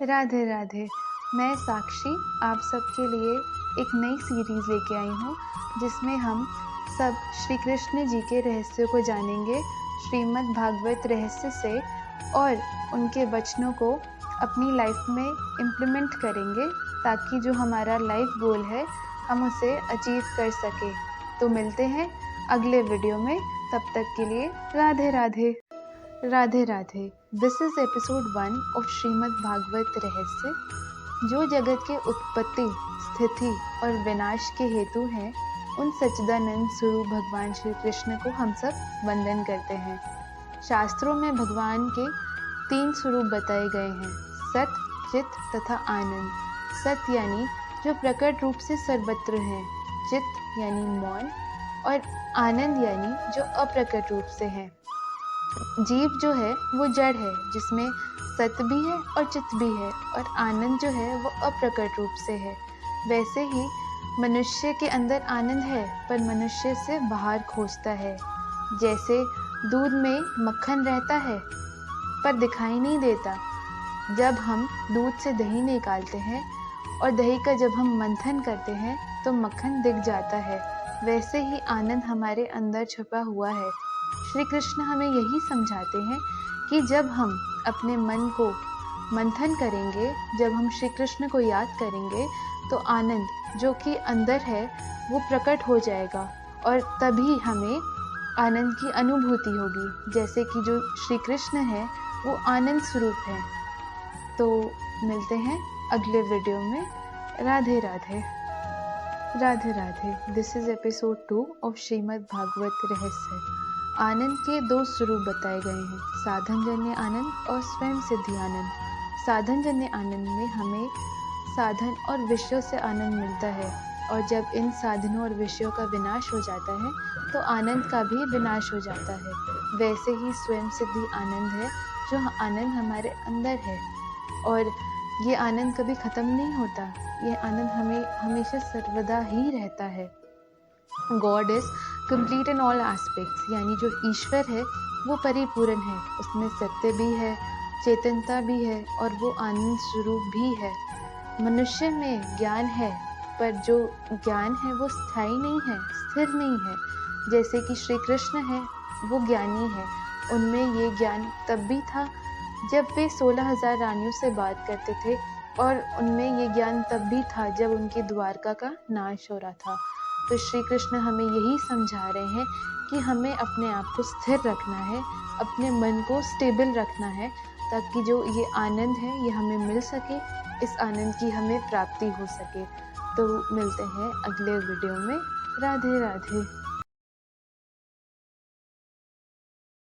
राधे राधे। मैं साक्षी आप सबके लिए एक नई सीरीज़ लेके आई हूँ जिसमें हम सब श्री कृष्ण जी के रहस्यों को जानेंगे श्रीमद् भागवत रहस्य से और उनके वचनों को अपनी लाइफ में इम्प्लीमेंट करेंगे ताकि जो हमारा लाइफ गोल है हम उसे अचीव कर सकें। तो मिलते हैं अगले वीडियो में, तब तक के लिए Radhe Radhe. Radhe Radhe. This is episode 1 of Shrimad Bhagavat Rahasya. जो जगत के उत्पत्ति, स्थिति और विनाश के हेतु हैं, उन सच्चिदानंद स्वरूप भगवान श्री कृष्ण को हम सब वंदन करते हैं। शास्त्रों में भगवान के 3 स्वरूप बताए गए हैं, सत, चित तथा आनंद। सत यानी जो प्रकट रूप से सर्वत्र है, चित यानी मौन और आनंद यानी जो अप्रकट रूप से है। जीव जो है वो जड़ है जिसमें सत भी है और चित भी है, और आनंद जो है वो अप्रकट रूप से है। वैसे ही मनुष्य के अंदर आनंद है पर मनुष्य से बाहर खोजता है। जैसे दूध में मक्खन रहता है पर दिखाई नहीं देता। जब हम दूध से दही निकालते हैं और दही का जब हम मंथन करते हैं तो मक्खन दिख जाता है। वैसे ही आनंद हमारे अंदर छुपा हुआ है। श्री कृष्ण हमें यही समझाते हैं कि जब हम अपने मन को मंथन करेंगे, जब हम श्री कृष्ण को याद करेंगे तो आनंद जो कि अंदर है वो प्रकट हो जाएगा और तभी हमें आनंद की अनुभूति होगी। जैसे कि जो श्री कृष्ण है वो आनंद स्वरूप है। तो मिलते हैं अगले वीडियो में। Radhe Radhe. Radhe Radhe. This is episode 2 of Shrimad Bhagavat Rahasya. आनंद के 2 स्वरूप बताए गए हैं, साधनजन्य आनंद और स्वयं सिद्धि आनंद। साधनजन्य आनंद में हमें साधन और विषयों से आनंद मिलता है, और जब इन साधनों और विषयों का विनाश हो जाता है तो आनंद का भी विनाश हो जाता है। वैसे ही स्वयं सिद्धि आनंद है, जो आनंद हमारे अंदर है और ये आनंद कभी ख़त्म नहीं होता। ये आनंद हमें हमेशा सर्वदा ही रहता है। God is complete in all aspects, यानी जो ईश्वर है वो परिपूर्ण है, उसमें सत्य भी है, चेतनता भी है और वो आनंद स्वरूप भी है। मनुष्य में ज्ञान है पर जो ज्ञान है वो स्थायी नहीं है, स्थिर नहीं है। जैसे कि श्री कृष्ण है वो ज्ञानी है, उनमें ये ज्ञान तब भी था जब वे 16,000 रानियों से बात करते थे, और उनमें ये ज्ञान तब भी था जब उनकी द्वारका का नाश हो रहा था। तो श्री कृष्ण हमें यही समझा रहे हैं कि हमें अपने आप को स्थिर रखना है, अपने मन को स्टेबल रखना है, ताकि जो ये आनंद है ये हमें मिल सके, इस आनंद की हमें प्राप्ति हो सके। तो मिलते हैं अगले वीडियो में। राधे राधे।